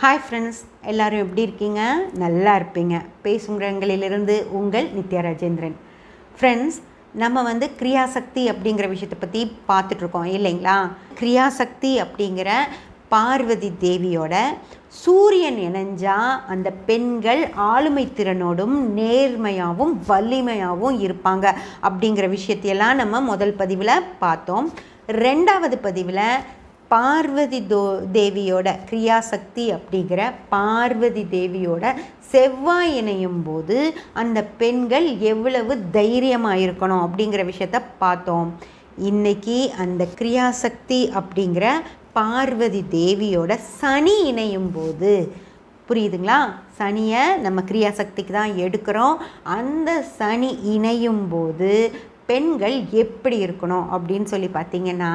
Hi friends, எல்லோரும் எப்படி இருக்கீங்க? நல்லா இருப்பீங்க. பேசுகிறவங்களிலிருந்து உங்கள் நித்யா ராஜேந்திரன். ஃப்ரெண்ட்ஸ், நம்ம கிரியாசக்தி அப்படிங்கிற விஷயத்தை பற்றி பார்த்துட்ருக்கோம் இல்லைங்களா? கிரியாசக்தி அப்படிங்கிற பார்வதி தேவியோட சூரியன் இணைஞ்சால் அந்த பெண்கள் ஆளுமை திறனோடும் நேர்மையாகவும் வலிமையாகவும் இருப்பாங்க அப்படிங்கிற விஷயத்தையெல்லாம் நம்ம முதல் பதிவில் பார்த்தோம். ரெண்டாவது பதிவில் பார்வதி தேவியோட கிரியாசக்தி அப்படிங்கிற பார்வதி தேவியோட செவ்வாய் இணையும் போது அந்த பெண்கள் எவ்வளவு தைரியமாக இருக்கணும் அப்படிங்கிற விஷயத்த பார்த்தோம். இன்றைக்கி அந்த கிரியாசக்தி அப்படிங்கிற பார்வதி தேவியோட சனி இணையும் போது, புரியுதுங்களா? சனியை நம்ம கிரியாசக்திக்கு தான் எடுக்கிறோம். அந்த சனி இணையும் போது பெண்கள் எப்படி இருக்கணும் அப்படின்னு சொல்லி பார்த்தீங்கன்னா,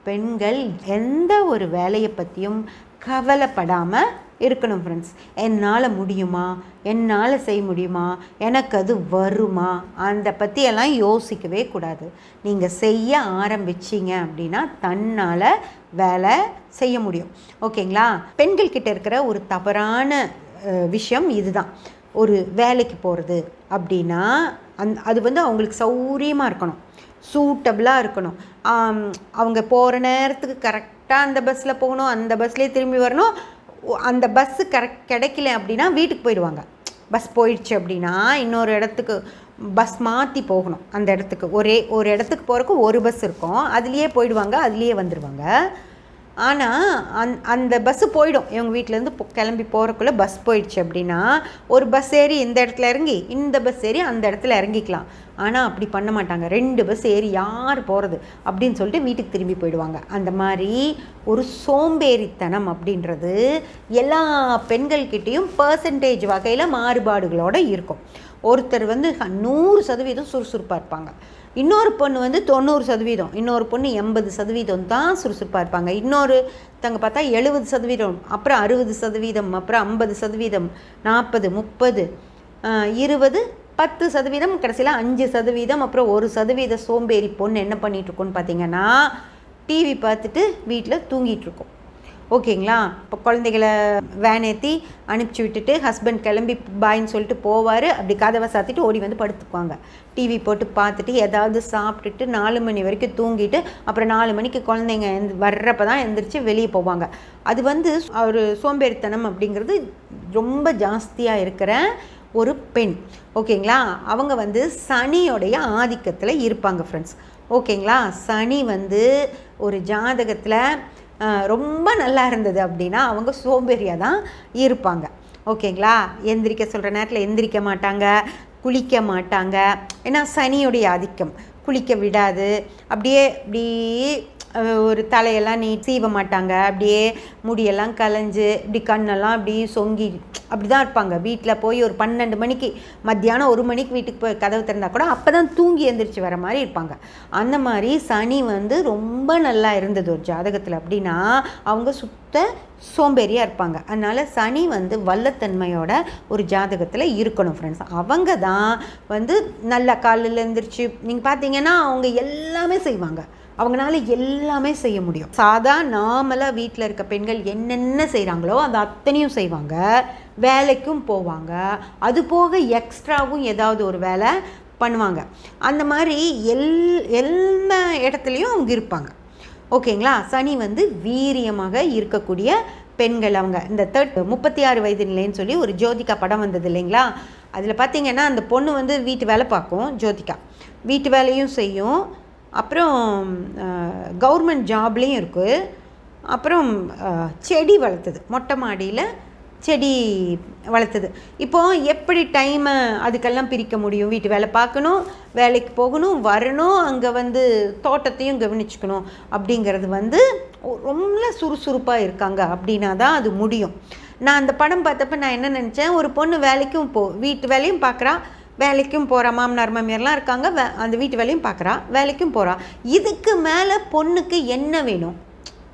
பெண்கள் எந்த ஒரு வேலையை பற்றியும் கவலைப்படாமல் இருக்கணும் ஃப்ரெண்ட்ஸ். என்னால் முடியுமா, என்னால் செய்ய முடியுமா, எனக்கு அது வருமா, அந்த பற்றியெல்லாம் யோசிக்கவே கூடாது. நீங்கள் செய்ய ஆரம்பிச்சிங்க அப்படின்னா தன்னால் வேலை செய்ய முடியும். ஓகேங்களா? பெண்கள்கிட்ட இருக்கிற ஒரு தவறான விஷயம் இதுதான். ஒரு வேலைக்கு போகிறது அப்படின்னா அது அவங்களுக்கு சௌரியமாக இருக்கணும், சூட்டபிளாக இருக்கணும். அவங்க போகிற நேரத்துக்கு கரெக்டாக அந்த பஸ்ஸில் போகணும், அந்த பஸ்லேயே திரும்பி வரணும். அந்த பஸ்ஸு கிடைக்கல அப்படின்னா வீட்டுக்கு போயிடுவாங்க. பஸ் போயிடுச்சு அப்படின்னா இன்னொரு இடத்துக்கு பஸ் மாற்றி போகணும். அந்த இடத்துக்கு ஒரு இடத்துக்கு போகிறக்கு ஒரு பஸ் இருக்கும், அதுலேயே போயிடுவாங்க, அதுலேயே வந்துடுவாங்க. ஆனால் அந்த பஸ்ஸு போயிடும். இவங்க வீட்டிலேருந்து கிளம்பி போகிறக்குள்ளே பஸ் போயிடுச்சு அப்படின்னா ஒரு பஸ் ஏறி இந்த இடத்துல இறங்கி இந்த பஸ் ஏறி அந்த இடத்துல இறங்கிக்கலாம். ஆனால் அப்படி பண்ண மாட்டாங்க. 2 பஸ் ஏறி யார் போகிறது அப்படின்னு சொல்லிட்டு வீட்டுக்கு திரும்பி போயிடுவாங்க. அந்த மாதிரி ஒரு சோம்பேறித்தனம் அப்படின்றது எல்லா பெண்கள்கிட்டையும் பர்சன்டேஜ் வகையில் மாறுபாடுகளோடு இருக்கும். ஒருத்தர் 100% சுறுசுறுப்பாக இருப்பாங்க, இன்னொரு பொண்ணு 90%, இன்னொரு பொண்ணு 80% தான் சுறுசுறுப்பாக இருப்பாங்க. இன்னொருத்தங்க பார்த்தா 70%, அப்புறம் 60%, அப்புறம் 50%, 40, 30, 20, 10%, கடைசியில் 5%, அப்புறம் 1% சோம்பேறி பொண்ணு என்ன பண்ணிகிட்ருக்கோன்னு பார்த்தீங்கன்னா டிவி பார்த்துட்டு வீட்டில் தூங்கிட்டுருக்கோம். ஓகேங்களா? இப்போ குழந்தைகளை வேன் ஏற்றி அனுப்பிச்சி விட்டுட்டு ஹஸ்பண்ட் கிளம்பி பாயின்னு சொல்லிட்டு போவார். அப்படி கதவை சாத்திட்டு ஓடி படுத்துக்குவாங்க. டிவி போட்டு பார்த்துட்டு ஏதாவது சாப்பிட்டுட்டு 4 மணி வரைக்கும் தூங்கிட்டு அப்புறம் 4 மணிக்கு குழந்தைங்க வர்றப்ப தான் எழுந்திரிச்சு வெளியே போவாங்க. அது ஒரு சோம்பேறித்தனம் அப்படிங்கிறது ரொம்ப ஜாஸ்தியாக இருக்கிற ஒரு பெண். ஓகேங்களா? அவங்க சனியோடைய ஆதிக்கத்தில் இருப்பாங்க ஃப்ரெண்ட்ஸ். ஓகேங்களா? சனி ஒரு ஜாதகத்தில் ரொம்ப நல்லா இருந்தது அப்படின்னா அவங்க சோம்பேறியாக தான் இருப்பாங்க. ஓகேங்களா? எந்திரிக்க சொல்கிற நேரத்தில் எந்திரிக்க மாட்டாங்க, குளிக்க மாட்டாங்க. ஏன்னா சனியுடைய ஆதிக்கம், குளிக்க விடாது. அப்படியே ஒரு தலையெல்லாம் சீவ மாட்டாங்க, அப்படியே முடியெல்லாம் கலைஞ்சு இப்படி கண்ணெல்லாம் அப்படி சொங்கி அப்படி தான் இருப்பாங்க. வீட்டில் போய் ஒரு 12 மணிக்கு மத்தியானம் 1 மணிக்கு வீட்டுக்கு போய் கதவு திறந்தால் கூட அப்போ தான் தூங்கி எந்திரிச்சு வர மாதிரி இருப்பாங்க. அந்த மாதிரி சனி ரொம்ப நல்லா இருந்தது ஒரு ஜாதகத்தில் அப்படின்னா அவங்க சுத்த சோம்பேறியாக இருப்பாங்க. அதனால் சனி வல்லத்தன்மையோட ஒரு ஜாதகத்தில் இருக்கணும் ஃப்ரெண்ட்ஸ். அவங்க தான் நல்லா காலையில் எழுந்திரிச்சு நீங்கள் பார்த்தீங்கன்னா அவங்க எல்லாமே செய்வாங்க, அவங்களால எல்லாமே செய்ய முடியும். நார்மலாக வீட்டில் இருக்க பெண்கள் என்னென்ன செய்கிறாங்களோ அது அத்தனையும் செய்வாங்க, வேலைக்கும் போவாங்க, அது போக எக்ஸ்ட்ராவும் ஏதாவது ஒரு வேலை பண்ணுவாங்க. அந்த மாதிரி எல்லா இடத்துலையும் அவங்க இருப்பாங்க. ஓகேங்களா? சனி வீரியமாக இருக்கக்கூடிய பெண்கள் அவங்க. இந்த 36 வயது நிலைன்னு சொல்லி ஒரு ஜோதிகா படம் வந்தது இல்லைங்களா? அதில் பார்த்தீங்கன்னா அந்த பொண்ணு வீட்டு வேலை பார்க்கும். ஜோதிகா வீட்டு வேலையும் செய்யும், அப்புறம் கவர்மெண்ட் ஜாப்லேயும் இருக்குது. அப்புறம் செடி வளர்த்துது, மொட்டை மாடியில் செடி வளர்த்துது. இப்போது எப்படி டைமை அதுக்கெல்லாம் பிரிக்க முடியும்? வீட்டு வேலை பார்க்கணும், வேலைக்கு போகணும், வரணும், அங்கே தோட்டத்தையும் கவனிச்சுக்கணும். அப்படிங்கிறது ரொம்ப சுறுசுறுப்பாக இருக்காங்க அப்படின்னா தான் அது முடியும். நான் அந்த படம் பார்த்தப்ப நான் என்ன நினச்சேன், ஒரு பொண்ணு வேலைக்கும் வீட்டு வேலையும் பார்க்குறா, வேலைக்கும் போகிறா, மாமனார் மாமியார்லாம் இருக்காங்க, அந்த வீட்டு வேலையும் பார்க்குறா, வேலைக்கும் போகிறா. இதுக்கு மேலே பொண்ணுக்கு என்ன வேணும்?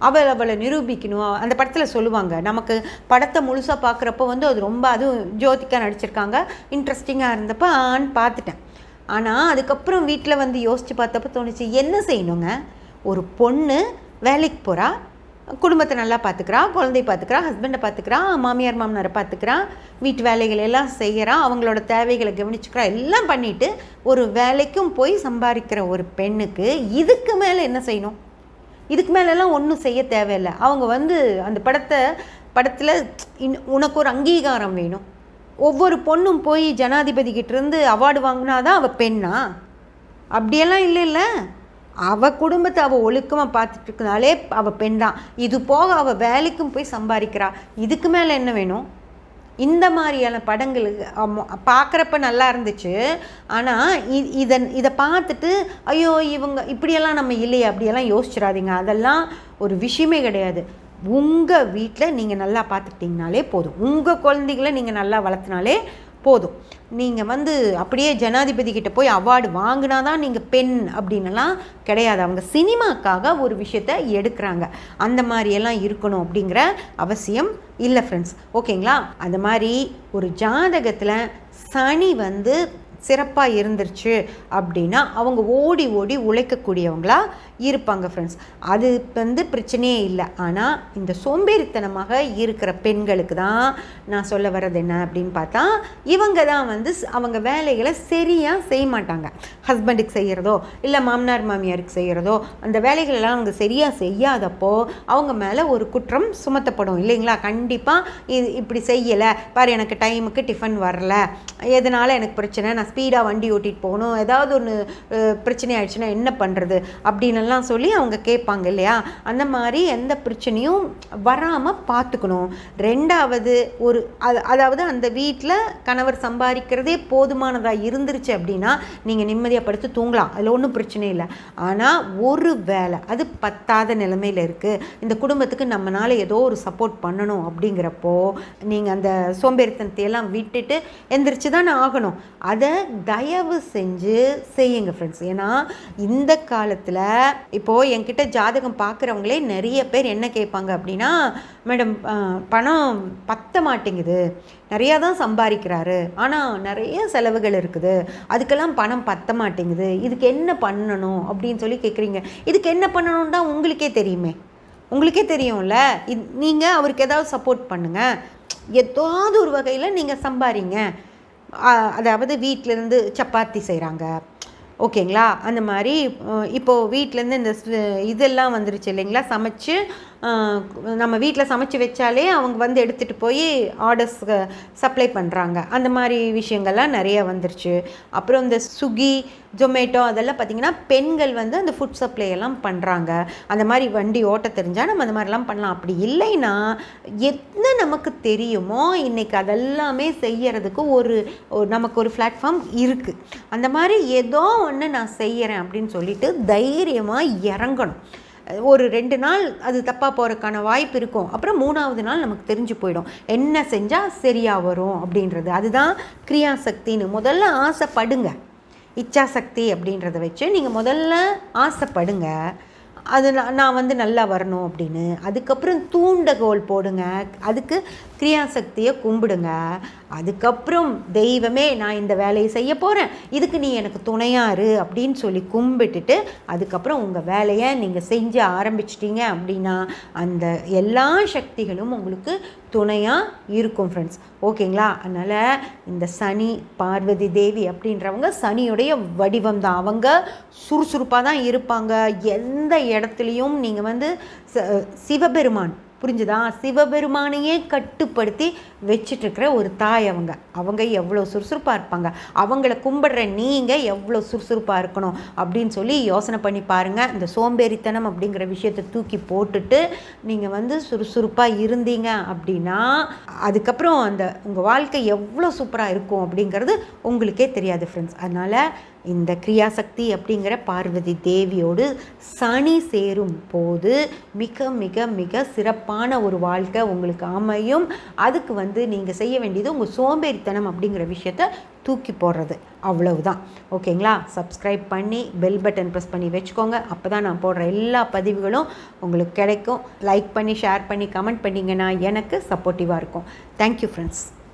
அவளை நிரூபிக்கணும். அந்த படத்தில் சொல்லுவாங்க, நமக்கு படத்தை முழுசாக பார்க்குறப்போ அது ரொம்ப அதுவும் ஜோதிகா நடிச்சிருக்காங்க, இன்ட்ரெஸ்டிங்காக இருந்தப்போ பார்த்துட்டேன். ஆனால் அதுக்கப்புறம் வீட்டில் யோசித்து பார்த்தப்போ தோணுச்சு, என்ன செய்யணுங்க? ஒரு பொண்ணு வேலைக்கு போகிறா, குடும்பத்தை நல்லா பார்த்துக்கிறா, குழந்தைய பார்த்துக்கிறா, ஹஸ்பண்டை பார்த்துக்கிறா, மாமியார் மாமனாரை பார்த்துக்கிறா, வீட்டு வேலைகள் எல்லாம் செய்கிறா, அவங்களோட தேவைகளை கவனிச்சுக்கிறா, எல்லாம் பண்ணிவிட்டு ஒரு வேலைக்கும் போய் சம்பாதிக்கிற ஒரு பெண்ணுக்கு இதுக்கு மேலே என்ன செய்யணும்? இதுக்கு மேலெல்லாம் ஒன்றும் செய்ய தேவையில்லை. அவங்க அந்த படத்தில் உனக்கு ஒரு அங்கீகாரம் வேணும். ஒவ்வொரு பொண்ணும் போய் ஜனாதிபதிக்கிட்டேருந்து அவார்டு வாங்கினாதான் அவள் பெண்ணா? அப்படியெல்லாம் இல்லை. அவள் குடும்பத்தை அவள் ஒழுக்கமாக பார்த்துட்ருக்கனாலே அவள் பெண் தான். இது போக அவள் வேலைக்கும் போய் சம்பாதிக்கிறா. இதுக்கு மேலே என்ன வேணும்? இந்த மாதிரியான படங்களுக்கு பார்க்குறப்ப நல்லா இருந்துச்சு. ஆனால் இதை பார்த்துட்டு ஐயோ இவங்க இப்படியெல்லாம் நம்ம இல்லையே அப்படியெல்லாம் யோசிச்சிடாதீங்க. அதெல்லாம் ஒரு விஷயமே கிடையாது. உங்கள் வீட்டில் நீங்கள் நல்லா பார்த்துக்கிட்டிங்கனாலே போதும். உங்கள் குழந்தைகளை நீங்கள் நல்லா வளர்த்தினாலே போதும். நீங்கள் அப்படியே ஜனாதிபதி கிட்ட போய் அவார்டு வாங்கினா தான் நீங்கள் பெண் அப்படின்னுலாம் கிடையாது. அவங்க சினிமாக்காக ஒரு விஷயத்தை எடுக்கிறாங்க. அந்த மாதிரியெல்லாம் இருக்கணும் அப்படிங்கிற அவசியம் இல்லை ஃப்ரெண்ட்ஸ். ஓகேங்களா? அந்த மாதிரி ஒரு ஜாதகத்தில் சனி சிறப்பாக இருந்துருச்சு அப்படின்னா அவங்க ஓடி ஓடி உழைக்கக்கூடியவங்களா இருப்பாங்க ஃப்ரெண்ட்ஸ். அது பிரச்சனையே இல்லை. ஆனால் இந்த சோம்பேறித்தனமாக இருக்கிற பெண்களுக்கு தான் நான் சொல்ல வர்றது என்ன அப்படின்னு பார்த்தா, இவங்க தான் அவங்க வேலைகளை சரியாக செய்ய மாட்டாங்க. ஹஸ்பண்டுக்கு செய்கிறதோ இல்லை மாமனார் மாமியாருக்கு செய்கிறதோ அந்த வேலைகளெல்லாம் அவங்க சரியாக செய்யாதப்போ அவங்க மேலே ஒரு குற்றம் சுமத்தப்படும் இல்லைங்களா? கண்டிப்பாக இப்படி செய்யலை பாரு, எனக்கு டைமுக்கு டிஃபன் வரல, எதனால் எனக்கு பிரச்சனை, நான் ஸ்பீடாக வண்டி ஓட்டிகிட்டு போகணும், ஏதாவது ஒன்று பிரச்சனை ஆயிடுச்சுன்னா என்ன பண்ணுறது அப்படின்னு சொல்லி அவங்க கேட்பாங்க இல்லையா? அந்த மாதிரி எந்த பிரச்சனையும் வராமல் பார்த்துக்கணும். ரெண்டாவது அதாவது அந்த வீட்டில் கணவர் சம்பாதிக்கிறதே போதுமானதாக இருந்துருச்சு அப்படின்னா நீங்கள் நிம்மதியாக படுத்து தூங்கலாம், அதில் ஒன்றும் பிரச்சனை இல்லை. ஆனால் ஒரு வேலை அது பத்தாத நிலைமையில் இருக்குது, இந்த குடும்பத்துக்கு நம்மளால் ஏதோ ஒரு சப்போர்ட் பண்ணணும் அப்படிங்கிறப்போ நீங்கள் அந்த சோம்பேறித்தனத்தையெல்லாம் விட்டுட்டு எந்திரிச்சு தானே ஆகணும். அதை தயவு செஞ்சு செய்யுங்க ஃப்ரெண்ட்ஸ். ஏன்னா இந்த காலத்தில் இப்போது என்கிட்ட ஜாதகம் பார்க்குறவங்களே நிறைய பேர் என்ன கேட்பாங்க அப்படின்னா, மேடம் பணம் பத்த மாட்டேங்குது, நிறையா தான் சம்பாதிக்கிறாரு ஆனால் நிறைய செலவுகள் இருக்குது, அதுக்கெல்லாம் பணம் பத்த மாட்டேங்குது, இதுக்கு என்ன பண்ணணும் அப்படின்னு சொல்லி கேட்குறீங்க. இதுக்கு என்ன பண்ணணும் தான் உங்களுக்கே தெரியுமே, உங்களுக்கே தெரியும்ல. நீங்கள் அவருக்கு ஏதாவது சப்போர்ட் பண்ணுங்கள், ஏதாவது ஒரு வகையில் நீங்கள் சம்பாதிங்க. அதாவது வீட்டிலேருந்து சப்பாத்தி செய்கிறாங்க ஓகேங்களா, அந்த மாதிரி இப்போது வீட்டிலேருந்து இந்த இதெல்லாம் வந்துருச்சு இல்லைங்களா, சமைச்சு நம்ம வீட்டில் சமைச்சு வச்சாலே அவங்க எடுத்துகிட்டு போய் ஆர்டர்ஸ் சப்ளை பண்ணுறாங்க. அந்த மாதிரி விஷயங்கள்லாம் நிறைய வந்துருச்சு. அப்புறம் இந்த ஸ்விக்கி ஜொமேட்டோ அதெல்லாம் பார்த்திங்கன்னா பெண்கள் அந்த ஃபுட் சப்ளை எல்லாம் பண்ணுறாங்க. அந்த மாதிரி வண்டி ஓட்ட தெரிஞ்சால் நம்ம அந்த மாதிரிலாம் பண்ணலாம். அப்படி இல்லைன்னா என்ன நமக்கு தெரியுமோ இன்றைக்கி அதெல்லாமே செய்யறதுக்கு நமக்கு ஒரு பிளாட்ஃபார்ம் இருக்குது. அந்த மாதிரி ஏதோ ஒன்று நான் செய்கிறேன் அப்படின்னு சொல்லிட்டு தைரியமாக இறங்கணும். ஒரு 2 நாள் அது தப்பாக போகிறதுக்கான வாய்ப்பு இருக்கும். அப்புறம் 3ஆவது நாள் நமக்கு தெரிஞ்சு போயிடும் என்ன செஞ்சால் சரியாக வரும் அப்படின்றது. அதுதான் கிரியாசக்தின்னு. முதல்ல ஆசைப்படுங்க. இச்சாசக்தி அப்படின்றத வச்சு நீங்கள் முதல்ல ஆசைப்படுங்க, அது நான் நல்லா வரணும் அப்படின்னு. அதுக்கப்புறம் தூண்டகோல் போடுங்க, அதுக்கு கிரியாசக்தியை கும்பிடுங்க. அதுக்கப்புறம் தெய்வமே நான் இந்த வேலையை செய்ய போகிறேன், இதுக்கு நீ எனக்கு துணையாரு அப்படின்னு சொல்லி கும்பிட்டுட்டு அதுக்கப்புறம் உங்கள் வேலையை நீங்கள் செஞ்சு ஆரம்பிச்சிட்டிங்க அப்படின்னா அந்த எல்லா சக்திகளும் உங்களுக்கு துணையாக இருக்கும் ஃப்ரெண்ட்ஸ். ஓகேங்களா? அதனால் இந்த சனி பார்வதி தேவி அப்படின்றவங்க சனியுடைய வடிவம் தான். அவங்க சுறுசுறுப்பாக தான் இருப்பாங்க. எந்த இடத்துலையும் நீங்கள் சிவபெருமான் புரிஞ்சுதா, சிவபெருமானையே கட்டுப்படுத்தி வச்சிட்ருக்கிற ஒரு தாய் அவங்க எவ்வளோ சுறுசுறுப்பாக இருப்பாங்க. அவங்கள கும்பிடுற நீங்கள் எவ்வளோ சுறுசுறுப்பாக இருக்கணும் அப்படின்னு சொல்லி யோசனை பண்ணி பாருங்கள். இந்த சோம்பேறித்தனம் அப்படிங்கிற விஷயத்தை தூக்கி போட்டுட்டு நீங்கள் சுறுசுறுப்பாக இருந்தீங்க அப்படின்னா அதுக்கப்புறம் உங்கள் வாழ்க்கை எவ்வளோ சூப்பராக இருக்கும் அப்படிங்கிறது உங்களுக்கே தெரியாது ஃப்ரெண்ட்ஸ். அதனால் இந்த கிரியாசக்தி அப்படிங்கிற பார்வதி தேவியோடு சனி சேரும் போது மிக மிக மிக சிறப்பான ஒரு வாழ்க்கை உங்களுக்கு அமையும். அதுக்கு நீங்கள் செய்ய வேண்டியது உங்கள் சோம்பேறித்தனம் அப்படிங்கிற விஷயத்தை தூக்கி போடுறது, அவ்வளவுதான். ஓகேங்களா? சப்ஸ்கிரைப் பண்ணி பெல் பட்டன் ப்ரெஸ் பண்ணி வச்சுக்கோங்க. அப்போ தான் நான் போடுற எல்லா பதிவுகளும் உங்களுக்கு கிடைக்கும். லைக் பண்ணி ஷேர் பண்ணி கமெண்ட் பண்ணிங்கன்னா எனக்கு சப்போர்ட்டிவாக இருக்கும். Thank you friends.